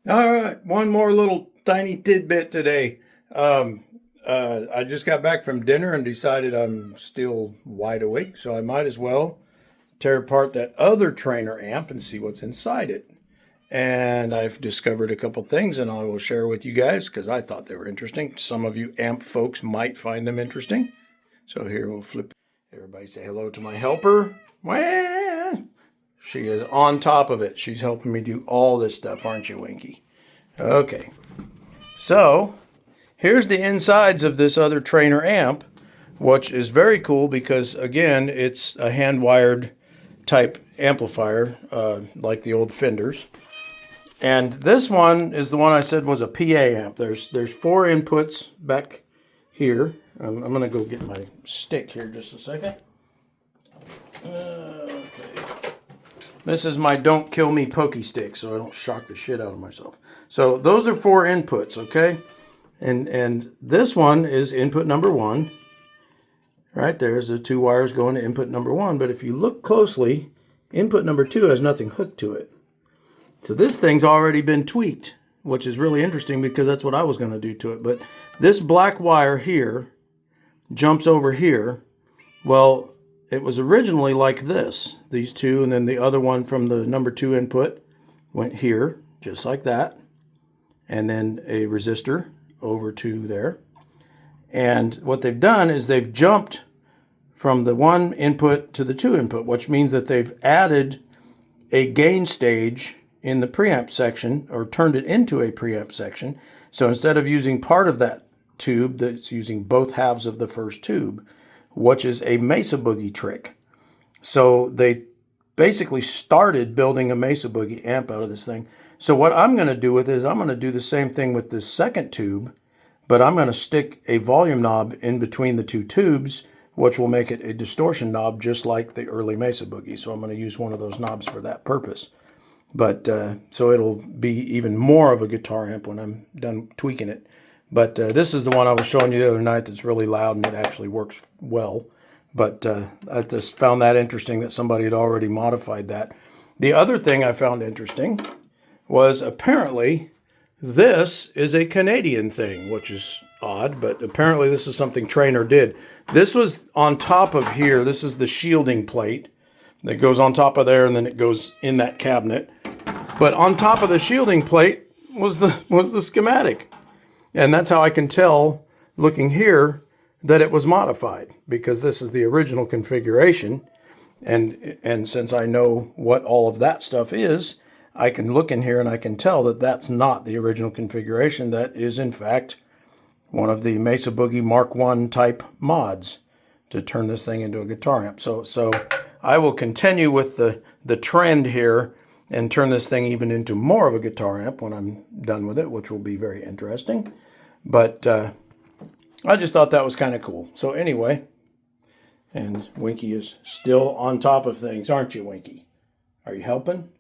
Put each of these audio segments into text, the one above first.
All right, one more little tiny tidbit today. I just got back from dinner and decided I'm still wide awake, so I might as well tear apart that other trainer amp and see what's inside it. And I've discovered a couple things, and I will share with you guys because I thought they were interesting. Some of you amp folks might find them interesting. So here we'll flip. Everybody say hello to my helper. Well, she is on top of it. She's helping me do all this stuff, aren't you, Winky? Okay, so here's the insides of this other trainer amp, which is very cool because, again, it's a hand-wired type amplifier, like the old Fenders. And this one is the one I said was a PA amp. There's four inputs back here. I'm going to go get my stick here just a second. Okay. This is my Don't Kill Me pokey stick, so I don't shock the shit out of myself. So those are four inputs, okay? And this one is input number one. Right there's the two wires going to input number one. But if you look closely, input number two has nothing hooked to it. So this thing's already been tweaked, which is really interesting because that's what I was going to do to it. But this black wire here jumps over here. Well, it was originally like this, these two, and then the other one from the number two input went here, just like that. And then a resistor over to there. And what they've done is they've jumped from the one input to the two input, which means that they've added a gain stage in the preamp section, or turned it into a preamp section. So instead of using part of that tube, that's using both halves of the first tube, which is a Mesa Boogie trick. So they basically started building a Mesa Boogie amp out of this thing. So what I'm going to do with it is I'm going to do the same thing with this second tube, but I'm going to stick a volume knob in between the two tubes, which will make it a distortion knob just like the early Mesa Boogie. So I'm going to use one of those knobs for that purpose. But so it'll be even more of a guitar amp when I'm done tweaking it. But this is the one I was showing you the other night that's really loud and it actually works well. But I just found that interesting that somebody had already modified that. The other thing I found interesting was apparently this is a Canadian thing, which is odd, but apparently this is something Trainer did. This was on top of here. This is the shielding plate that goes on top of there, and then it goes in that cabinet. But on top of the shielding plate was the schematic. And that's how I can tell, looking here, that it was modified, because this is the original configuration. And since I know what all of that stuff is, I can look in here and I can tell that that's not the original configuration. That is, in fact, one of the Mesa Boogie Mark I type mods to turn this thing into a guitar amp. So I will continue with the trend here and turn this thing even into more of a guitar amp when I'm done with it, which will be very interesting. But I just thought that was kind of cool. So anyway, and Winky is still on top of things, aren't you, Winky? Are you helping?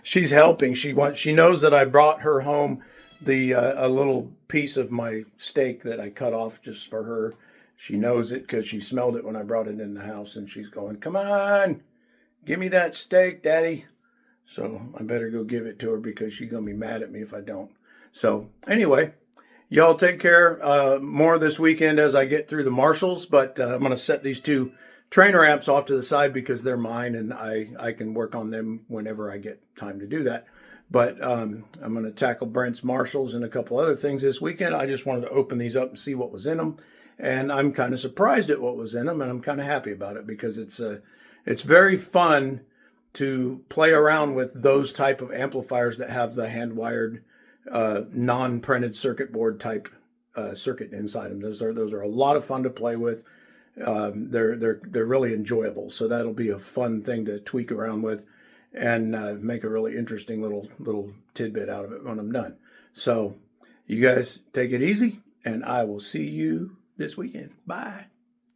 She's helping. She knows that I brought her home a little piece of my steak that I cut off just for her. She knows it because she smelled it when I brought it in the house, and she's going, "Come on, give me that steak, Daddy." So I better go give it to her because she's going to be mad at me if I don't. So anyway, y'all take care. More this weekend as I get through the Marshalls, but I'm going to set these two Trainer amps off to the side because they're mine, and I can work on them whenever I get time to do that. But I'm going to tackle Brent's Marshalls and a couple other things this weekend. I just wanted to open these up and see what was in them. And I'm kind of surprised at what was in them, and I'm kind of happy about it because it's very fun to play around with those type of amplifiers that have the hand-wired, non-printed circuit board type circuit inside them. Those are a lot of fun to play with. They're really enjoyable. So that'll be a fun thing to tweak around with and make a really interesting little tidbit out of it when I'm done. So you guys take it easy, and I will see you this weekend. Bye.